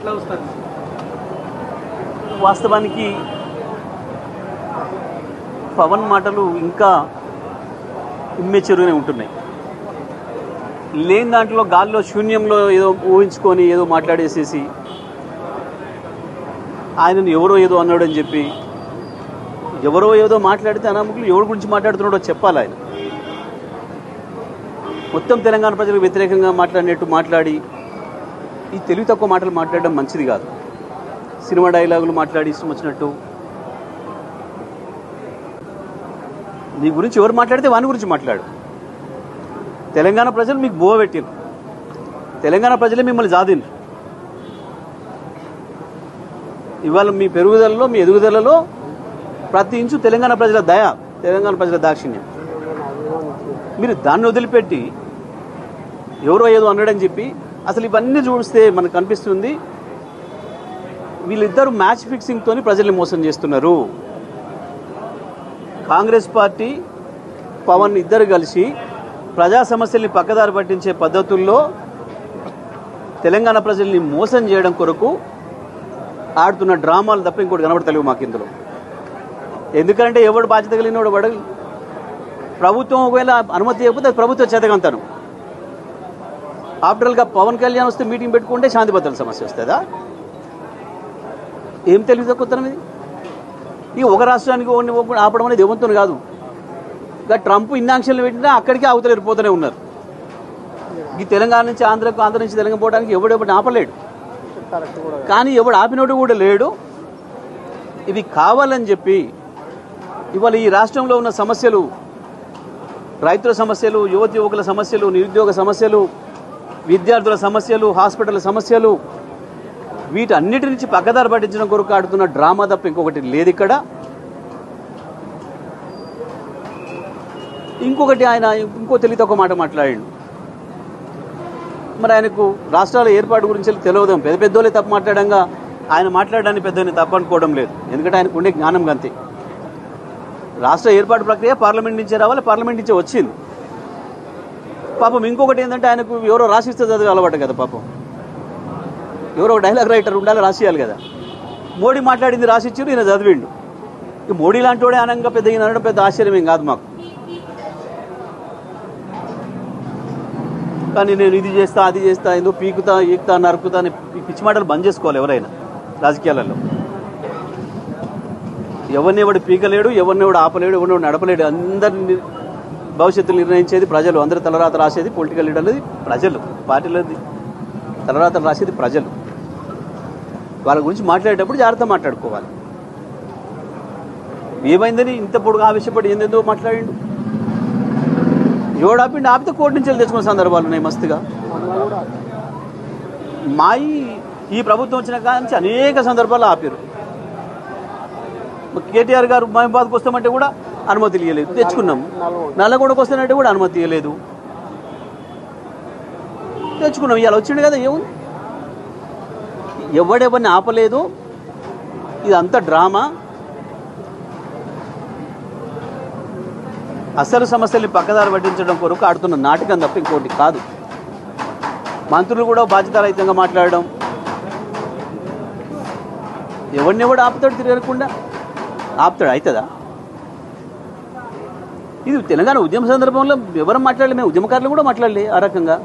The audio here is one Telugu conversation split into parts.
ఎట్లా వస్తారు? వాస్తవానికి పవన్ మాటలు ఇంకా ఇమ్మెచ్యూర్గానే ఉంటున్నాయి. లేని దాంట్లో గాల్లో శూన్యంలో ఏదో ఊహించుకొని ఏదో మాట్లాడేసేసి ఆయనను ఎవరో ఏదో అన్నాడని చెప్పి ఎవరో ఏదో మాట్లాడితే అనామకులు ఎవరి గురించి మాట్లాడుతున్నాడో చెప్పాలి. ఆయన మొత్తం తెలంగాణ ప్రజలకు వ్యతిరేకంగా మాట్లాడినట్టు మాట్లాడి ఈ తెలివి తక్కువ మాటలు మాట్లాడడం మంచిది కాదు. సినిమా డైలాగులు మాట్లాడి ఇష్టం వచ్చినట్టు నీ గురించి ఎవరు మాట్లాడితే వాని గురించి మాట్లాడు. తెలంగాణ ప్రజలు మీకు బోవ పెట్టిరు, తెలంగాణ ప్రజలే మిమ్మల్ని జాదిండ్రు. ఇవాళ మీ పెరుగుదలలో మీ ఎదుగుదలలో ప్రతి ఇంచు తెలంగాణ ప్రజల దయ, తెలంగాణ ప్రజల దాక్షిణ్యం. మీరు దాన్ని వదిలిపెట్టి ఎవరో ఏదో అన్నాడని చెప్పి అసలు ఇవన్నీ చూస్తే మనకు కనిపిస్తుంది వీళ్ళిద్దరూ మ్యాచ్ ఫిక్సింగ్తోని ప్రజల్ని మోసం చేస్తున్నారు. కాంగ్రెస్ పార్టీ పవన్ ఇద్దరు కలిసి ప్రజా సమస్యల్ని పక్కదారి పట్టించే పద్ధతుల్లో తెలంగాణ ప్రజల్ని మోసం చేయడం కొరకు ఆడుతున్న డ్రామాలు తప్ప ఇంకోటి కనబడతలేవు మాకు ఇందులో. ఎందుకంటే ఎవడు బాధ్యత కలిగినోడు పడగ ప్రభుత్వం ఒకవేళ అనుమతి ఇవ్వకపోతే ప్రభుత్వ చేతకంతాను. ఆఫ్టర్గా పవన్ కళ్యాణ్ వస్తే మీటింగ్ పెట్టుకుంటే శాంతి భద్రతల సమస్య వస్తుందా? ఏం తెలివి తక్కువతనం ఇది? ఇక ఒక రాష్ట్రానికి ఆపడం అనేది ఎవరితో కాదు. ఇంకా ట్రంప్ ఇన్ని ఆంక్షలు పెట్టినా అక్కడికి అవతలేరిపోతూనే ఉన్నారు. ఈ తెలంగాణ నుంచి ఆంధ్ర నుంచి తెలంగాణ పోవడానికి ఎవడెవడిని ఆపలేడు. కానీ ఎవడు ఆపినోడు కూడా లేడు. ఇవి కావాలని చెప్పి ఇవాళ ఈ రాష్ట్రంలో ఉన్న సమస్యలు, రైతుల సమస్యలు, యువకుల సమస్యలు, నిరుద్యోగ సమస్యలు, విద్యార్థుల సమస్యలు, హాస్పిటల్ సమస్యలు, వీటన్నిటి నుంచి పక్కదారి పట్టించడం కొరకు ఆడుతున్న డ్రామా తప్ప ఇంకొకటి లేదు ఇక్కడ. ఇంకొకటి ఆయన ఇంకో తెలివి తక్కువ మాట మాట్లాడాడు. మరి ఆయనకు రాష్ట్రాల ఏర్పాటు గురించి తెలియదు. పెద్ద పెద్దోళ్ళే తప్పు మాట్లాడంగా ఆయన మాట్లాడడానికి పెద్దని తప్పు అనుకోవడం లేదు. ఎందుకంటే ఆయనకు ఉండే జ్ఞానం గంతే. రాష్ట్ర ఏర్పాటు ప్రక్రియ పార్లమెంట్ నుంచే రావాలి, పార్లమెంట్ నుంచే వచ్చింది. పాపం ఇంకొకటి ఏంటంటే ఆయనకు ఎవరో రాసిస్తే చదివి అలవాటు కదా. పాపం ఎవరో డైలాగ్ రైటర్ ఉండాలి, రాసియాలి కదా. మోడీ మాట్లాడింది రాసిచ్చారు, ఈయన చదివిండు. ఈ మోడీ లాంటి వాడే అనంగా పెద్ద ఈయన అనడం పెద్ద ఆశ్చర్యం ఏం కాదు మాకు. కానీ నేను ఇది చేస్తా అది చేస్తా ఏదో పీకుతా ఈకుతా నరుకుతా అని పిచ్చి మాటలు బంద్ చేసుకోవాలి ఎవరైనా రాజకీయాలలో. ఎవరినెవడు పీకలేడు, ఎవరినెవడు ఆపలేడు, ఎవరినెవడు నడపలేడు. అందరిని భవిష్యత్తు నిర్ణయించేది ప్రజలు. అందరూ తలరాత రాసేది పొలిటికల్ లీడర్లది ప్రజలు, పార్టీలది తలరాతలు రాసేది ప్రజలు. వాళ్ళ గురించి మాట్లాడేటప్పుడు జాగ్రత్త మాట్లాడుకోవాలి. ఏమైందని ఇంత పొడుగు ఆవేశపడి ఏందేందో మాట్లాడిండు. ఎవడు ఆపిండి ఆపితే కోర్టు నుంచి తెచ్చుకున్న సందర్భాలు ఉన్నాయి మస్తుగా. ఈ ప్రభుత్వం వచ్చిన కాంచి అనేక సందర్భాలు ఆపారు. కేటీఆర్ గారు మహబాద్కి వస్తామంటే కూడా అనుమతి ఇవ్వలేదు, తెచ్చుకున్నాం. నల్లగొండకు వస్తానంటే కూడా అనుమతి ఇవ్వలేదు, తెచ్చుకున్నాం. ఇవాళ వచ్చిండు కదా. ఏముంది, ఎవడెవరిని ఆపలేదు. ఇదంతా డ్రామా. అసలు సమస్యల్ని పక్కదారి పట్టించడం కొరకు ఆడుతున్న నాటకం తప్ప ఇంకోటి కాదు. మంత్రులు కూడా బాధ్యతారహితంగా మాట్లాడడం, ఎవరిని కూడా ఆపుతాడు, తిరగకుండా ఆపుతాడు. అవుతుందా? ఇది తెలంగాణ ఉద్యమ సందర్భంలో ఎవరు మాట్లాడలే, మేము ఉద్యమకారులు కూడా మాట్లాడలే. ఆ రకంగా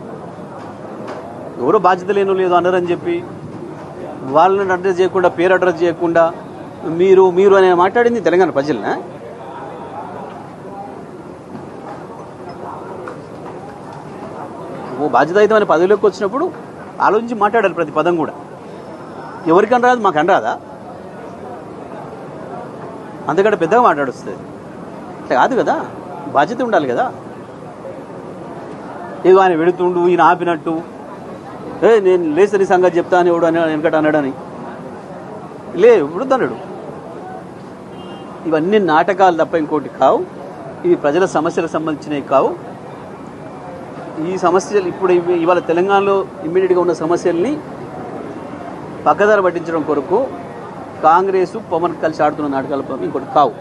ఎవరో బాధ్యత లేనో లేదో అన్నారని చెప్పి వాళ్ళని అడ్రస్ చేయకుండా, పేరు అడ్రస్ చేయకుండా మీరు మీరు అని మాట్లాడింది తెలంగాణ ప్రజలనా? ఓ బాధ్యతాయుతమైన పదవిలోకి వచ్చినప్పుడు ఆలోచించి మాట్లాడాలి ప్రతి పదం కూడా. ఎవరికని రాదు, మాకు అనరాదా? అంతకంటే పెద్దగా మాట్లాడొస్తుంది. అట్లా కాదు కదా, బాధ్యత ఉండాలి కదా. ఏదో ఆయన వెళుతుండు, ఈయన ఆపినట్టు, నేను లేసని సంగతి చెప్తా అని ఎవడు అని వెనకట అన్నాడని ఇప్పుడు అన్నాడు. ఇవన్నీ నాటకాలు తప్ప ఇంకోటి కావు. ఇవి ప్రజల సమస్యలకు సంబంధించినవి కావు. ఈ సమస్యలు ఇప్పుడు ఇవాళ తెలంగాణలో ఇమ్మీడియట్గా ఉన్న సమస్యల్ని పక్కదారి పట్టించడం కొరకు కాంగ్రెస్ పవన్ కలిసి ఆడుతున్న నాటకాలు ఇంకోటి కావు.